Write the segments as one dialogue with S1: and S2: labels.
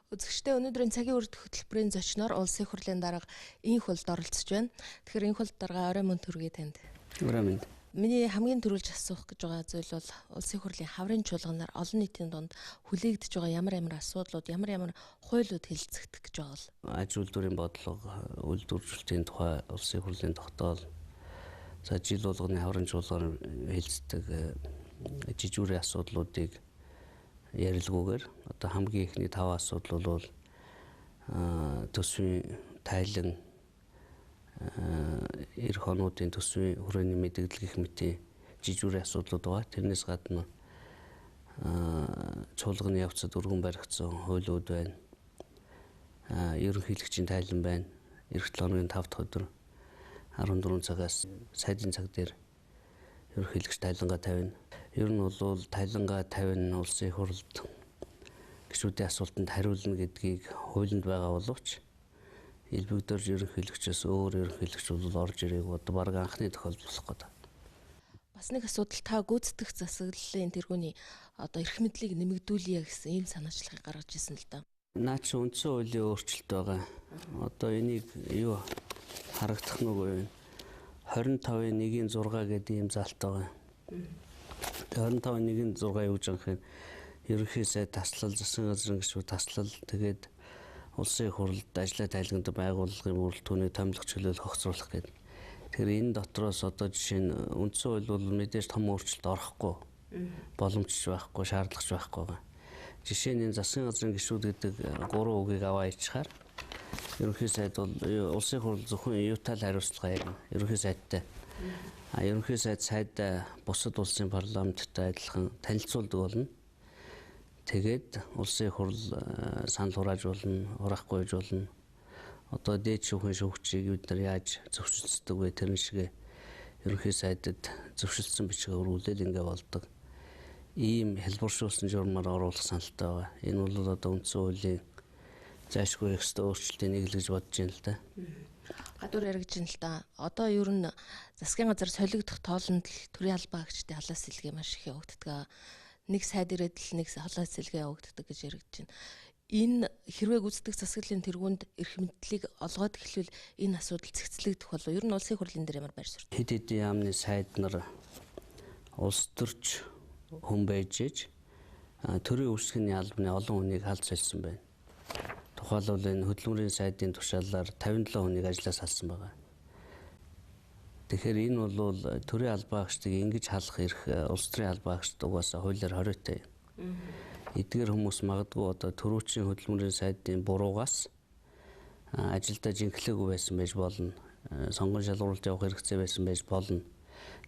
S1: Үзэгчдээ өнөөдрийн цагийн үрд хөтөлбөрийн зочноор улсын их хурлын дарга Инх Улд оролцож байна. Тэгэхээр Инх Улд дарга орой мөн төргий танд.
S2: Орой мөн.
S1: Миний хамгийн түрүүлж асуух гэж байгаа зүйл бол улсын их хурлын хаврын чуулганаар олон нийтийн дунд хүлээгдэж байгаа ямар асуудлууд, ямар хуулиуд хэлэлцэгдэх гэж байгаа бол
S2: аж үйлдвэрийн бодлого, үйлдвэржүүлэлтийн тухай улсын их хурлын тогтоол, за жил болгоны хаврын чуулгаар хэлэлцдэг жижигүүрийн асуудлуудыг ярилгүйгээр одоо хамгийн ихний 5 асуудал бол төсвийн тайлан, эх онуудын төсвийн хүрээний мэдээлэл гэх мэт жижигүүрийн асуудлууд байгаа. Тэрнээс гадна чуулганы явцад өргөн баригдсан хуулиуд байна. Ерөнхийлөгчийн тайлан байна. Эх 7 хоногийн 5 дахь өдөр 14 цагаас сайдын цаг дээр ерөнхийлөгч тайлангаа тавина. Ер нь бол тайлангаа тавина улсын их хурлд гишүүдийн асуултанд хариулна гэдгийг хуулинд байгаа боловч элбэгдэрж ерөнхийлөгчөөс өөр ерөнхийлөгч бол орж ирээгүй. Одоо баг анхны тохиолдол болох гэдэг.
S1: Бас нэг асуудал та гүйцэтгэх засаглалын тэргүүний одоо эрх мэдлийг нэмэгдүүлье гэсэн ийм санаачлагыг гаргаж ирсэн л да.
S2: Наа чи үндсэн хуулийн өөрчлөлт байгаа. Одоо энийг юу харагдах нүг вэ? 25-1-6 гэдэг ийм залт байгаа. 25-1-6 юу гэж анхаа ерөнхий сайд таслал, засгийн газрын гишүүд таслал, тэгээд улсын их хурлд ажлаа тайлганд байгууллагын бүрэлдэхүүнийг томилох чөлөөлөх огцруулах гэдэг. Тэгэхээр энэ дотроос одоо жишээ нь үндсэн хууль бол мэдээж том өөрчлөлт орохгүй, боломжч байхгүй, шаардлагач байхгүй байгаа. Жишээ нь энэ засгийн газрын гишүүд гэдэг 3 үгийг аваа ичхаар ерөнхий сайд бол улсын их хурл зөвхөн юутай л хариуцлага ярина. Ерөнхий сайдтай. Ерөнхий сайдаа бусад улсын парламенттай адилхан танилцуулдаг болно. Тэгээд улсын их хурл санал хураажуулна, хураахгүй болно. Одоо дээд шүүхийн шүүгчийг бид нар яаж зөвшөлдсдөг вэ? Тэр шиг ерөнхий сайдад зөвшөлдсөн бичгээ өргүүлээд ингэ болдог. Ийм хэлбэршүүлсэн журмаар оруулах саналтай байгаа. Энэ бол одоо үндсэн хуулийн заашгүй ихтэй өөрчлөлтийн нэг л гэж бодож байна л да.
S1: Гадуур яригдж байна л да. Одоо ер нь засгийн газар солигдох тоолонд л төрийн албаа гэгчдийн халаа сэлгээ маш их явагддаг. Нэг сайд ирээд л нэг халаа сэлгээ явагддаг гэж яригдж байна. Энэ хэрвээ гүйцэтгэх засаглалын тэргуунд эрх мэдлийг олгоод эхлвэл энэ асуудал цэгцлэгдэх болов. Ер нь улсын их хурлын дээр ямар байр суурь?
S2: Хэд хэдийн яамны сайд нар улс төрч хүн байж төрийн үүсгэний албаны олон хүнийг халж солисон байна. Тухайлбал энэ хөдөлмөрийн сайдын тушаалаар 57 хүнийг ажлаас салсан байгаа. Тэгэхээр энэ бол төрийн албаа гэгчдийг ингэж халах эрх улс төрийн албаа гэгчд угаасаа хуулиар хориотой. Эдгээр хүмүүс магадгүй одоо төрүүчийн хөдөлмөрийн сайдын буруугаас ажилдаа жинхлээгүй байсан байж болно. Сонгон шалгуулалт явах хэрэгцээ байсан байж болно.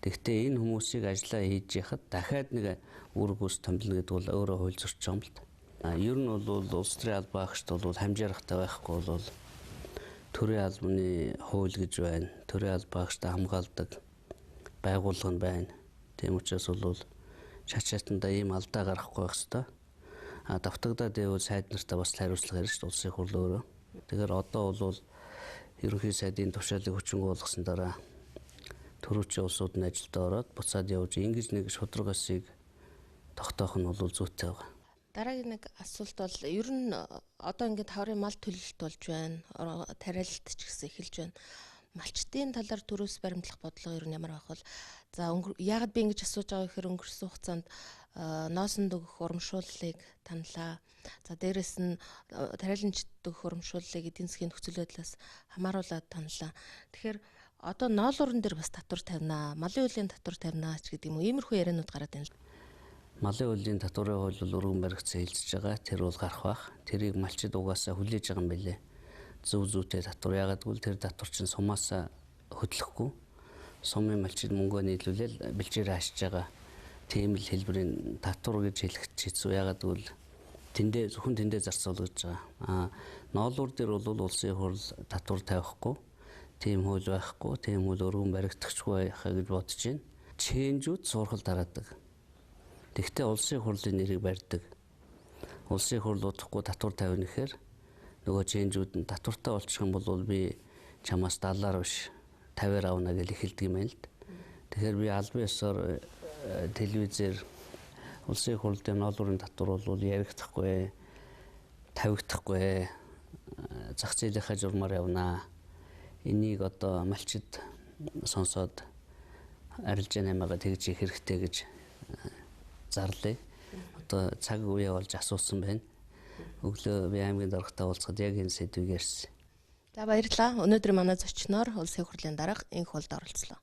S2: Тэгэхдээ энэ хүмүүсийг ажиллаа хийж яхад дахиад нэг үүрэг гүйс томилно гэдэг бол өөрөө хууль зөрчиж байгаа юм л да. Ер нь бол улс төрийн албаа гэгчд бол хамжаарахтай байхгүй бол төрийн албаны хууль гэж байна. Төрийн албаа гэгчдээ хамгаалдаг байгууллага нь байна. Тийм учраас бол шатандаа ийм алдаа гарахгүй байх ёстой. Давтагдаад байвал сайд нартаа бас хариуцлага ярих шүү дээ улсын их хурл өөрөө. Тэгэхээр одоо бол ерөнхий сайдын тушаалыг хүчингү болгосон дараа төрүүчийн улсууд нь ажилд ороод буцаад явж ингэж нэг шударгасыг тогтоох нь бол зүйтэй байгаа.
S1: Дараагийн нэг асуулт бол ер нь одоо ингээд хаврын мал төлөлт болж байна. Тариалалт ч гэсэн эхэлж байна. Малчтын талаар төрөөс баримтлах бодлого ер нь ямар байх вэ? За яагаад би ингэж асууж байгаа гэхээр өнгөрсөн хугацаанд ноосонд өгөх урамшууллыг танлаа. За дээрэс нь тариаланчд өгөх урамшууллыг эдийн засгийн нөхцөл байдлаас хамааруулаад танлаа. Тэгэхээр одоо ноолуурн дээр бас татвар тавина, малын үеийн татвар тавина ч гэдэг юм уу. Иймэрхүү яриануд гараад байна.
S2: Малын үеийн татварын хууль бол өргөн баригдсан хэлж байгаа. Тэр бол гарах бах. Тэрийг малчид угаасаа хүлээж байгаа юм билээ. Зөв зүйтэй татвар. Ягаад гэвэл тэр татвар чинь сумаасаа хөдлөхгүй. Сумын малчид мөнгөө нийлүүлэл бэлчээр хаашиж байгаа. Тийм л хэлбэрийн татвар гэж хэлэхэд хэцүү. Ягаад гэвэл зөвхөн тэндээ зарцуул гэж байгаа. Ноолуур дээр бол улсын их хурл татвар тавихгүй. Тийм хууль байхгүй. Тийм хууль өргөн баригдахгүй байхаа гэж бодож байна. Чэнжүүд суурхал дараадаг. Тэгвэл улсын их хурлын нэрийг барьдаг. Улсын их хурл удахгүй татвар тавина гэхээр нөгөө чэнжүүд нь татвартай болчих юм бол би чамаас 70-аар биш 50-аар авна гэж эхэлдэг юм байна л. Тэгэхээр би албан ёсоор телевизээр улсын их хурлын ноолуурын татвар бол яригдахгүй тавигдахгүй зах зээлийнхаа журмаар явнаа. Энийг одоо малчид сонсоод арилж наймаага тэгж их хэрэгтэй гэж зарлаа. Одоо цаг үе болж асуусан байна. Өглөө би аймгийн даргатай уулзахад яг энэ сэдвийг ярьсан.
S1: За баярлалаа. Өнөөдөр манай зочноор улсын хурлын дарга энх болд оролцлоо.